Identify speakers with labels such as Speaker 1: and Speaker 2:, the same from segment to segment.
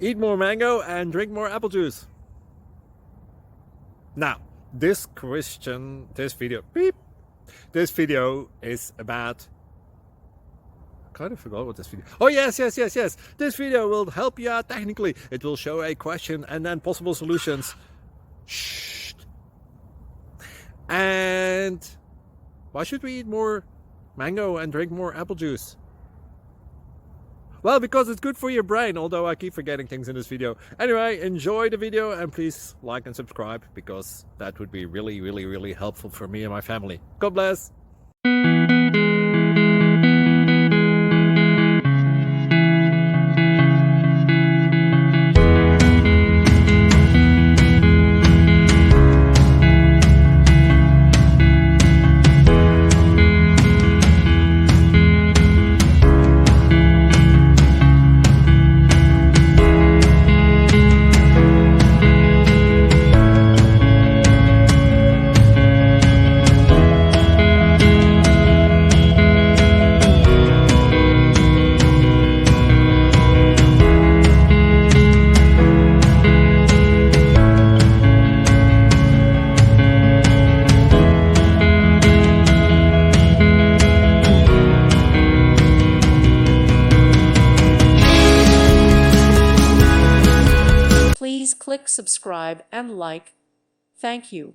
Speaker 1: Eat more mango and drink more apple juice. Now, this video is about, I kind of forgot what this video. Oh yes. This video will help you out technically. It will show a question and then possible solutions. Shh. And why should we eat more mango and drink more apple juice? Well, because it's good for your brain, although I keep forgetting things in this video. Anyway, enjoy the video and please like and subscribe, because that would be really helpful for me and my family. God bless!
Speaker 2: Please click subscribe and like. Thank you.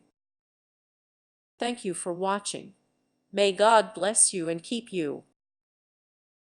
Speaker 2: Thank you for watching. May God bless you and keep you.